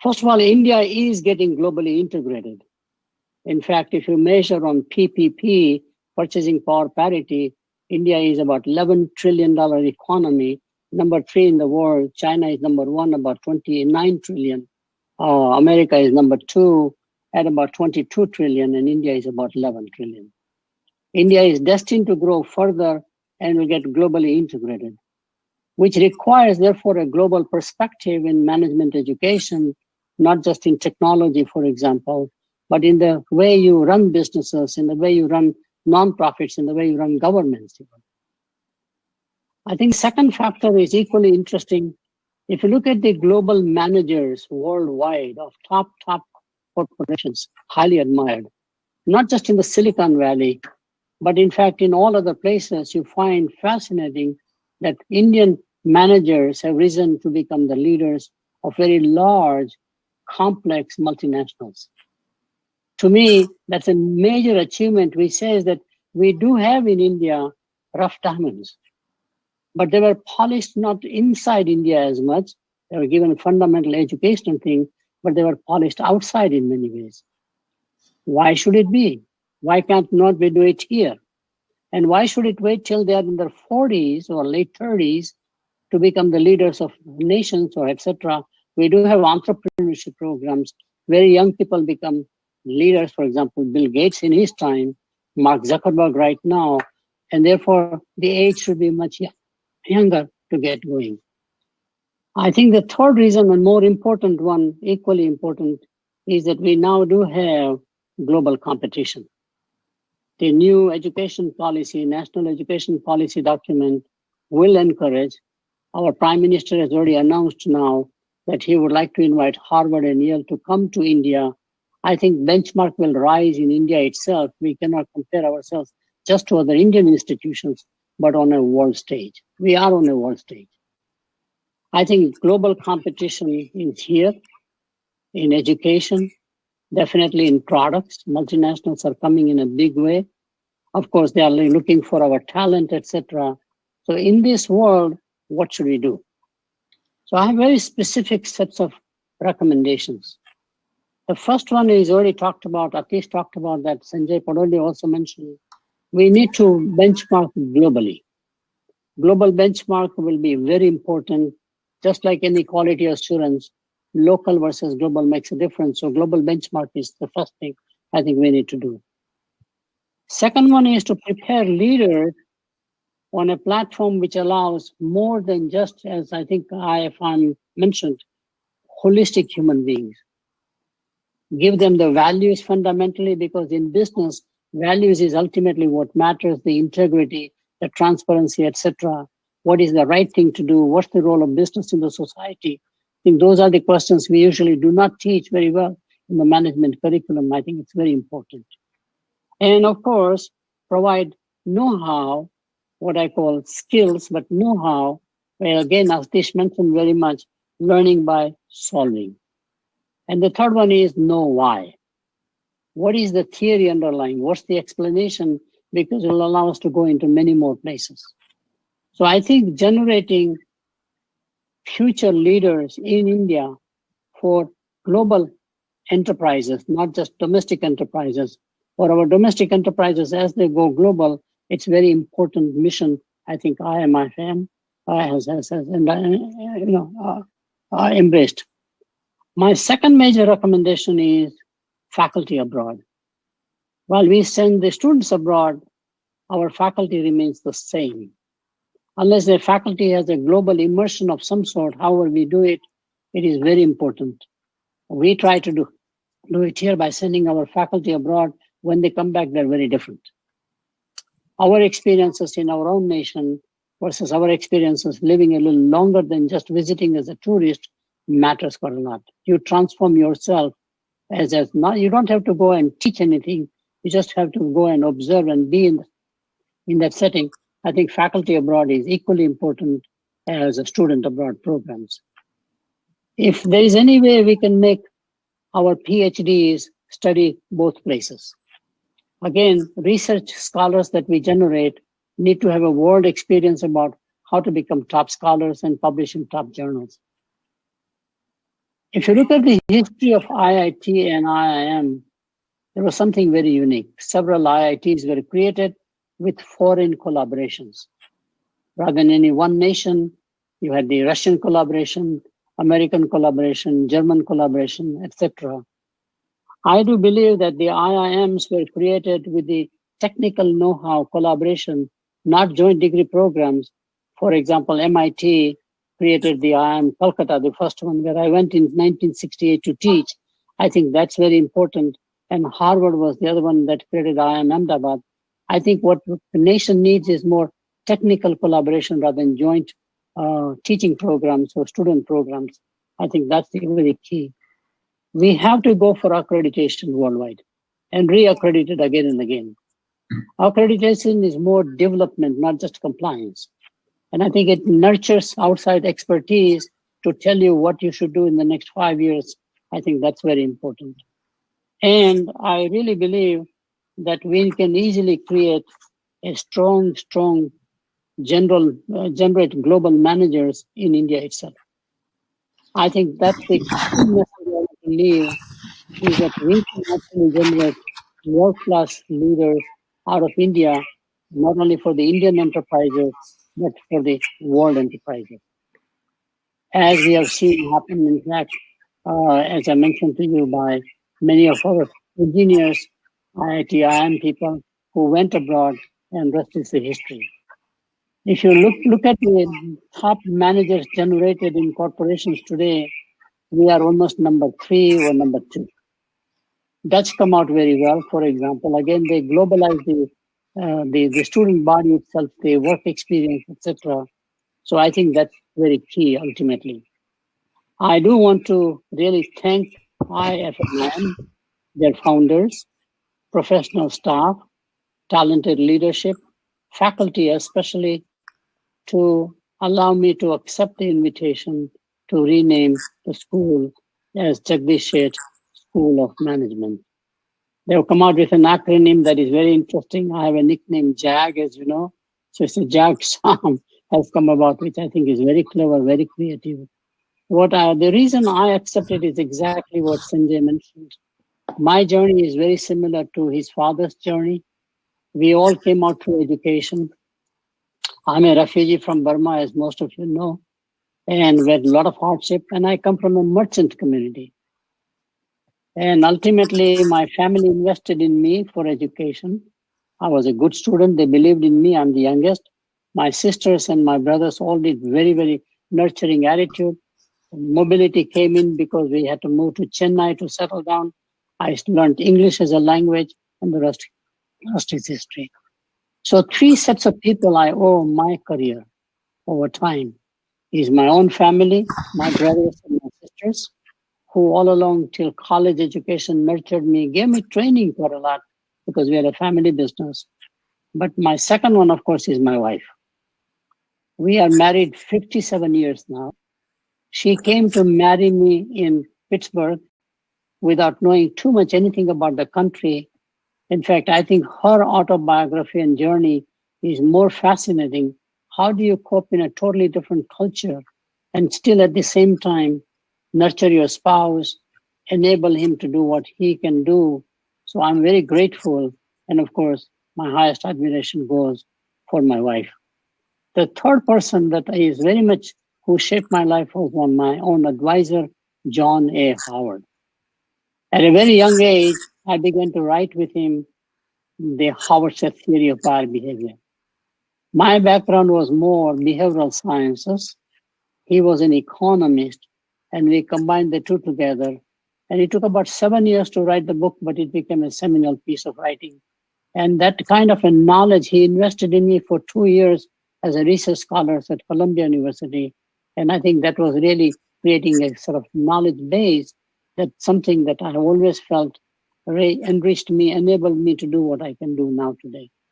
First of all, India is getting globally integrated. In fact, if you measure on PPP, purchasing power parity, India is about $11 trillion economy, number 3 in the world. China is number 1, about 29 trillion. America is number 2 at about 22 trillion, and India is about 11 trillion. India is destined to grow further and will get globally integrated, which requires, therefore, a global perspective in management education, not just in technology, for example, but in the way you run businesses, in the way you run nonprofits, in the way you run governments. I think second factor is equally interesting. If you look at the global managers worldwide of top corporations, highly admired, not just in the Silicon Valley, but in fact, in all other places, you find fascinating that Indian managers have risen to become the leaders of very large, complex multinationals. To me, that's a major achievement, which says that we do have in India rough diamonds, but they were polished not inside India as much. They were given fundamental educational thing, but they were polished outside in many ways. Why should it be? Why can't not we do it here? And why should it wait till they are in their 40s or late 30s to become the leaders of nations or etc.? We do have entrepreneurship programs. Very young people become leaders, for example, Bill Gates in his time, Mark Zuckerberg right now, and therefore the age should be much younger to get going. I think the third reason, and more important one, equally important, is that we now do have global competition. The new education policy, national education policy document will encourage. Our Prime Minister has already announced now that he would like to invite Harvard and Yale to come to India. I think benchmark will rise in India itself. We cannot compare ourselves just to other Indian institutions, but on a world stage. We are on a world stage. I think global competition is here in education, definitely in products. Multinationals are coming in a big way. Of course, they are looking for our talent, etc. So in this world, what should we do? So I have very specific sets of recommendations. The first one is already talked about, Atish talked about that, Sanjay Padode also mentioned. We need to benchmark globally. Global benchmark will be very important. Just like any quality assurance, local versus global makes a difference. So global benchmark is the first thing I think we need to do. Second one is to prepare leaders on a platform which allows more than just, as I think IFM mentioned, holistic human beings. Give them the values fundamentally, because in business, values is ultimately what matters, the integrity, the transparency, etc. What is the right thing to do? What's the role of business in the society? I think those are the questions we usually do not teach very well in the management curriculum. I think it's very important. And of course, provide know-how, what I call skills, but know-how, where again, as Tish mentioned very much, learning by solving. And the third one is know why. What is the theory underlying? What's the explanation? Because it will allow us to go into many more places. So I think generating future leaders in India for global enterprises, not just domestic enterprises, for our domestic enterprises as they go global, it's very important mission. I think IMFM has embraced. My second major recommendation is faculty abroad. While we send the students abroad, our faculty remains the same. Unless the faculty has a global immersion of some sort, however we do it, it is very important. We try to do it here by sending our faculty abroad. When they come back, they're very different. Our experiences in our own nation versus our experiences living a little longer than just visiting as a tourist matters quite a lot. You transform yourself as not, you don't have to go and teach anything. You just have to go and observe and be in that setting. I think faculty abroad is equally important as a student abroad programs. If there is any way we can make our PhDs study both places. Again, research scholars that we generate need to have a world experience about how to become top scholars and publish in top journals. If you look at the history of IIT and IIM, there was something very unique. Several IITs were created with foreign collaborations. Rather than any one nation, you had the Russian collaboration, American collaboration, German collaboration, etc. I do believe that the IIMs were created with the technical know-how collaboration, not joint degree programs. For example, MIT created the IIM Kolkata, the first one where I went in 1968 to teach. I think that's very important. And Harvard was the other one that created IIM Ahmedabad. I think what the nation needs is more technical collaboration rather than joint teaching programs or student programs. I think that's the very key. We have to go for accreditation worldwide and re-accredit it again and again. Accreditation is more development, not just compliance. And I think it nurtures outside expertise to tell you what you should do in the next 5 years. I think that's very important. And I really believe that we can easily create a strong generate global managers in India itself. I think that's the key message I want to leave, is that we can actually generate world-class leaders out of India, not only for the Indian enterprises, but for the world enterprises. As we have seen happen, in fact, as I mentioned to you, by many of our engineers, IIT, IIM people who went abroad, and rest is the history. If you look at the top managers generated in corporations today, we are almost number 3 or number 2. Dutch come out very well, for example. Again, they globalize the student body itself, the work experience, etc. So I think that's very key ultimately. I do want to really thank IFMM, their founders, professional staff, talented leadership, faculty especially, to allow me to accept the invitation to rename the school as Jagdish Sheth School of Management. They've come out with an acronym that is very interesting. I have a nickname, JAG, as you know. So it's a JAGSoM has come about, which I think is very clever, very creative. The reason I accepted is exactly what Sanjay mentioned. My journey is very similar to his father's journey. We all came out through education. I'm a refugee from Burma, as most of you know, and with a lot of hardship, and I come from a merchant community. And ultimately, my family invested in me for education. I was a good student. They believed in me. I'm the youngest. My sisters and my brothers all did very, very nurturing attitude. Mobility came in because we had to move to Chennai to settle down. I learned English as a language, and the rest is history. So 3 sets of people I owe my career over time is my own family, my brothers and my sisters, who all along till college education nurtured me, gave me training for a lot because we had a family business. But my second one, of course, is my wife. We are married 57 years now. She came to marry me in Pittsburgh without knowing too much anything about the country. In fact, I think her autobiography and journey is more fascinating. How do you cope in a totally different culture and still at the same time nurture your spouse, enable him to do what he can do? So I'm very grateful. And of course, my highest admiration goes for my wife. The third person that is very much who shaped my life was my own advisor, John A. Howard. At a very young age, I began to write with him the Howard Sheth theory of buyer behavior. My background was more behavioral sciences. He was an economist, and we combined the two together. And it took about 7 years to write the book, but it became a seminal piece of writing. And that kind of a knowledge, he invested in me for 2 years as a research scholar at Columbia University. And I think that was really creating a sort of knowledge base, that's something that I always felt enriched me, enabled me to do what I can do now today.